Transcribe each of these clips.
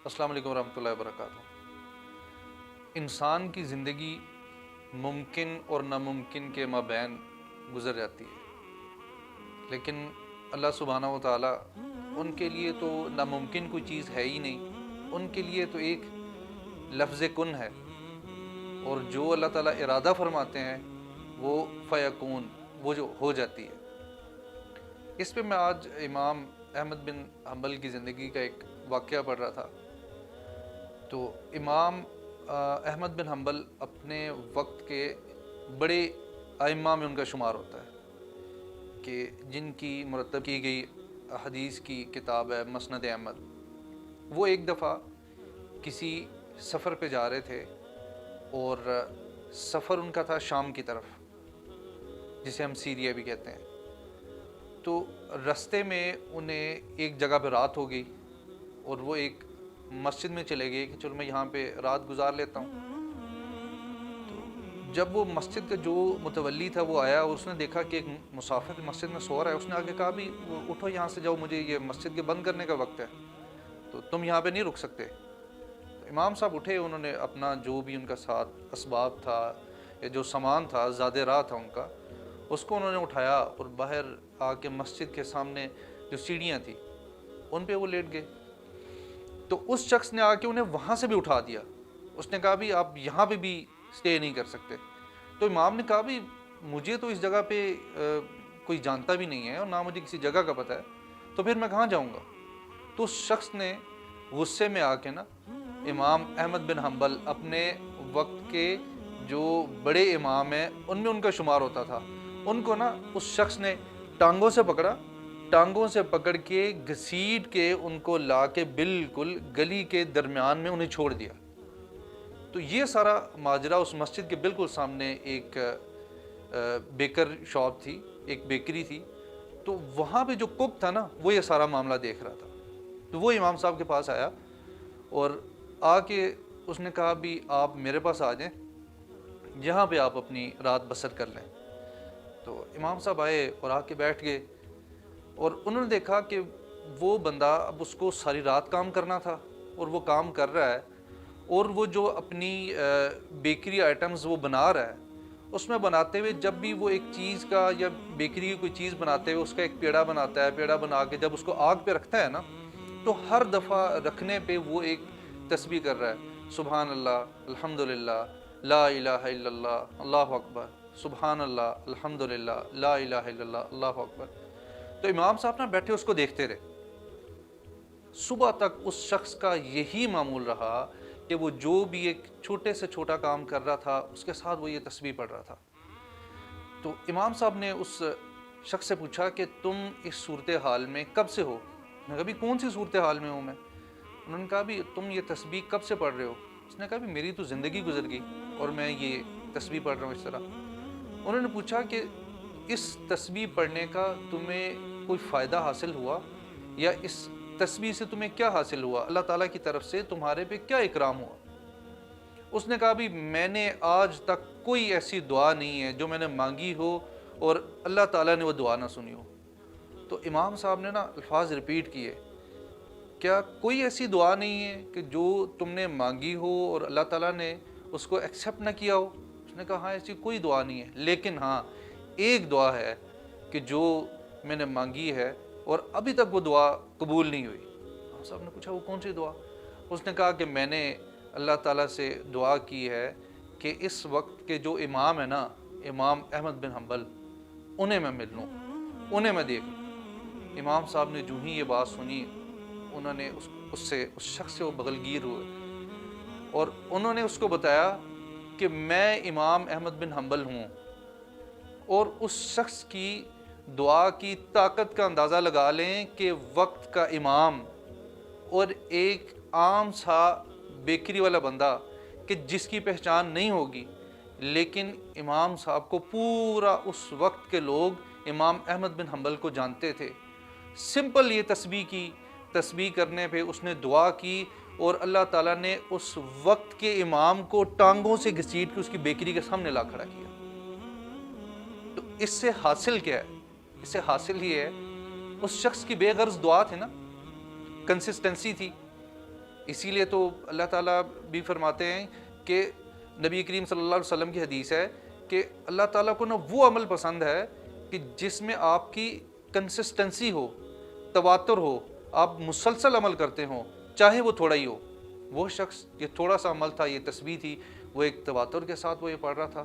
السلام علیکم ورحمۃ اللہ وبرکاتہ۔ انسان کی زندگی ممکن اور ناممکن کے مابین گزر جاتی ہے، لیکن اللہ سبحانہ و تعالیٰ ان کے لیے تو ناممکن کوئی چیز ہے ہی نہیں، ان کے لیے تو ایک لفظ کن ہے، اور جو اللہ تعالیٰ ارادہ فرماتے ہیں وہ فیکون، وہ جو ہو جاتی ہے۔ اس پہ میں آج امام احمد بن حنبل کی زندگی کا ایک واقعہ پڑھ رہا تھا۔ تو امام احمد بن حنبل اپنے وقت کے بڑے ائمہ میں ان کا شمار ہوتا ہے، کہ جن کی مرتب کی گئی حدیث کی کتاب ہے مسند احمد۔ وہ ایک دفعہ کسی سفر پہ جا رہے تھے، اور سفر ان کا تھا شام کی طرف، جسے ہم سیریا بھی کہتے ہیں۔ تو رستے میں انہیں ایک جگہ پہ رات ہو گئی، اور وہ ایک مسجد میں چلے گئے کہ چلو میں یہاں پہ رات گزار لیتا ہوں۔ تو جب وہ مسجد کا جو متولی تھا وہ آیا، اور اس نے دیکھا کہ ایک مسافر مسجد میں سو رہا ہے، اس نے آگے کہا بھی اٹھو یہاں سے جاؤ، مجھے یہ مسجد کے بند کرنے کا وقت ہے، تو تم یہاں پہ نہیں رک سکتے۔ تو امام صاحب اٹھے، انہوں نے اپنا جو بھی ان کا ساتھ اسباب تھا یا جو سامان تھا، زیادہ راہ تھا ان کا، اس کو انہوں نے اٹھایا اور باہر آ کے مسجد کے سامنے جو سیڑھیاں تھیں ان پہ وہ لیٹ گئے۔ تو اس شخص نے آ کے انہیں وہاں سے بھی اٹھا دیا، اس نے کہا بھی آپ یہاں پہ بھی سٹے نہیں کر سکتے۔ تو امام نے کہا بھی مجھے تو اس جگہ پہ کوئی جانتا بھی نہیں ہے، اور نہ مجھے کسی جگہ کا پتہ ہے، تو پھر میں کہاں جاؤں گا؟ تو اس شخص نے غصے میں آ کے نا امام احمد بن حنبل اپنے وقت کے جو بڑے امام ہیں ان میں ان کا شمار ہوتا تھا، ان کو نا اس شخص نے ٹانگوں سے پکڑا، ٹانگوں سے پکڑ کے گھسیٹ کے ان کو لا کے بالکل گلی کے درمیان میں انہیں چھوڑ دیا۔ تو یہ سارا ماجرا اس مسجد کے بالکل سامنے ایک بیکر شاپ تھی، ایک بیکری تھی، تو وہاں پہ جو کک تھا نا وہ یہ سارا معاملہ دیکھ رہا تھا۔ تو وہ امام صاحب کے پاس آیا، اور آ کے اس نے کہا بھی آپ میرے پاس آ جائیں، یہاں پہ آپ اپنی رات بسر کر لیں۔ تو امام صاحب آئے اور آ کے بیٹھ گئے، اور انہوں نے دیکھا کہ وہ بندہ اب اس کو ساری رات کام کرنا تھا، اور وہ کام کر رہا ہے، اور وہ جو اپنی بیکری آئٹمز وہ بنا رہا ہے، اس میں بناتے ہوئے جب بھی وہ ایک چیز کا یا بیکری کی کوئی چیز بناتے ہوئے اس کا ایک پیڑا بناتا ہے، پیڑا بنا کے جب اس کو آگ پہ رکھتا ہے نا، تو ہر دفعہ رکھنے پہ وہ ایک تسبیح کر رہا ہے، سبحان اللہ الحمدللہ لا الہ الا اللہ اللہ اکبر، سبحان اللہ الحمدللہ لا الہ الا اللہ اللہ اکبر۔ تو امام صاحب نا بیٹھے اس کو دیکھتے رہے۔ صبح تک اس شخص کا یہی معمول رہا کہ وہ جو بھی ایک چھوٹے سے چھوٹا کام کر رہا تھا اس کے ساتھ وہ یہ تسبیح پڑھ رہا تھا۔ تو امام صاحب نے اس شخص سے پوچھا کہ تم اس صورتحال میں کب سے ہو؟ اس نے کہا بھی کون سی صورتحال میں ہوں میں؟ انہوں نے کہا بھی تم یہ تسبیح کب سے پڑھ رہے ہو؟ اس نے کہا بھی میری تو زندگی گزر گئی اور میں یہ تسبیح پڑھ رہا ہوں اس طرح۔ انہوں نے پوچھا کہ اس تسبیح پڑھنے کا تمہیں کوئی فائدہ حاصل ہوا، یا اس تسبیح سے تمہیں کیا حاصل ہوا، اللہ تعالیٰ کی طرف سے تمہارے پہ کیا اکرام ہوا؟ اس نے کہا بھی میں نے آج تک کوئی ایسی دعا نہیں ہے جو میں نے مانگی ہو اور اللہ تعالیٰ نے وہ دعا نہ سنی ہو۔ تو امام صاحب نے نا الفاظ ریپیٹ کیے، کیا کوئی ایسی دعا نہیں ہے کہ جو تم نے مانگی ہو اور اللہ تعالیٰ نے اس کو ایکسیپٹ نہ کیا ہو؟ اس نے کہا ہاں ایسی کوئی دعا نہیں ہے، لیکن ہاں ایک دعا ہے کہ جو میں نے مانگی ہے اور ابھی تک وہ دعا قبول نہیں ہوئی۔ امام صاحب نے پوچھا وہ کون سی دعا؟ اس نے کہا کہ میں نے اللہ تعالیٰ سے دعا کی ہے کہ اس وقت کے جو امام ہیں نا، امام احمد بن حنبل، انہیں میں مل لوں، انہیں میں دیکھ لوں۔ امام صاحب نے جو ہی یہ بات سنی، انہوں نے اس شخص سے وہ بغلگیر ہوئے، اور انہوں نے اس کو بتایا کہ میں امام احمد بن حنبل ہوں، اور اس شخص کی دعا کی طاقت کا اندازہ لگا لیں کہ وقت کا امام اور ایک عام سا بیکری والا بندہ کہ جس کی پہچان نہیں ہوگی، لیکن امام صاحب کو پورا اس وقت کے لوگ امام احمد بن حنبل کو جانتے تھے۔ سمپل یہ تسبیح کی، تسبیح کرنے پہ اس نے دعا کی، اور اللہ تعالیٰ نے اس وقت کے امام کو ٹانگوں سے گھسیٹ کے اس کی بیکری کے سامنے لا کھڑا کیا۔ تو اس سے حاصل کیا ہے؟ اس سے حاصل یہ ہے اس شخص کی بے غرض دعا تھی نا، کنسسٹنسی تھی، اسی لیے تو اللہ تعالیٰ بھی فرماتے ہیں کہ نبی کریم صلی اللہ علیہ وسلم کی حدیث ہے کہ اللہ تعالیٰ کو نا وہ عمل پسند ہے کہ جس میں آپ کی کنسسٹنسی ہو، تواتر ہو، آپ مسلسل عمل کرتے ہوں، چاہے وہ تھوڑا ہی ہو۔ وہ شخص، یہ تھوڑا سا عمل تھا، یہ تسبیح تھی، وہ ایک تواتر کے ساتھ وہ یہ پڑھ رہا تھا،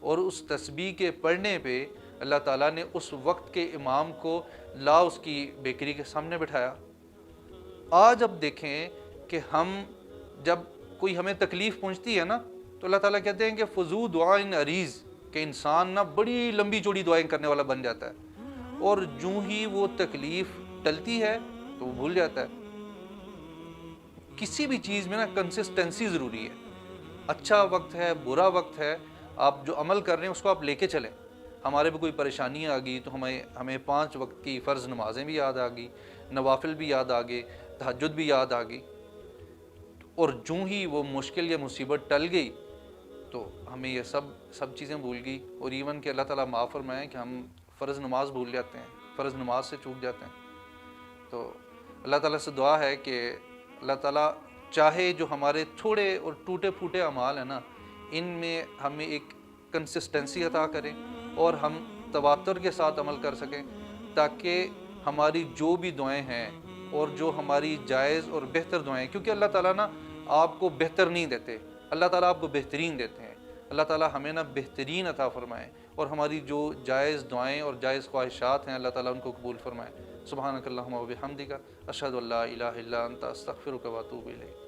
اور اس تسبیح کے پڑھنے پہ اللہ تعالیٰ نے اس وقت کے امام کو لا اس کی بیکری کے سامنے بٹھایا۔ آج اب دیکھیں کہ ہم جب کوئی ہمیں تکلیف پہنچتی ہے نا تو اللہ تعالیٰ کہتے ہیں کہ فضو دعائن عریض، کہ انسان نا بڑی لمبی چوڑی دعائیں کرنے والا بن جاتا ہے، اور جو ہی وہ تکلیف ٹلتی ہے تو وہ بھول جاتا ہے۔ کسی بھی چیز میں نا کنسسٹنسی ضروری ہے۔ اچھا وقت ہے، برا وقت ہے، آپ جو عمل کر رہے ہیں اس کو آپ لے کے چلیں۔ ہمارے پہ کوئی پریشانی آ گئی تو ہمیں 5 وقت کی فرض نمازیں بھی یاد آ گئی، نوافل بھی یاد آ گئے، تہجد بھی یاد آ گئی، اور جو ہی وہ مشکل یا مصیبت ٹل گئی تو ہمیں یہ سب چیزیں بھول گئی، اور ایون کہ اللہ تعالیٰ معاف فرمائیں کہ ہم فرض نماز بھول جاتے ہیں، فرض نماز سے چوک جاتے ہیں۔ تو اللہ تعالیٰ سے دعا ہے کہ اللہ تعالیٰ چاہے جو ہمارے تھوڑے اور ٹوٹے پھوٹے اعمال ہیں نا، ان میں ہمیں ایک کنسسٹنسی عطا کریں اور ہم تواتر کے ساتھ عمل کر سکیں، تاکہ ہماری جو بھی دعائیں ہیں اور جو ہماری جائز اور بہتر دعائیں، کیونکہ اللہ تعالیٰ نا آپ کو بہتر نہیں دیتے، اللہ تعالیٰ آپ کو بہترین دیتے ہیں۔ اللہ تعالیٰ ہمیں نا بہترین عطا فرمائیں، اور ہماری جو جائز دعائیں اور جائز خواہشات ہیں اللہ تعالیٰ ان کو قبول فرمائیں۔ سبحانک اللہم و بحمدک، اشہد ان لا الہ الا انت، استغفرک و اتوب الیک۔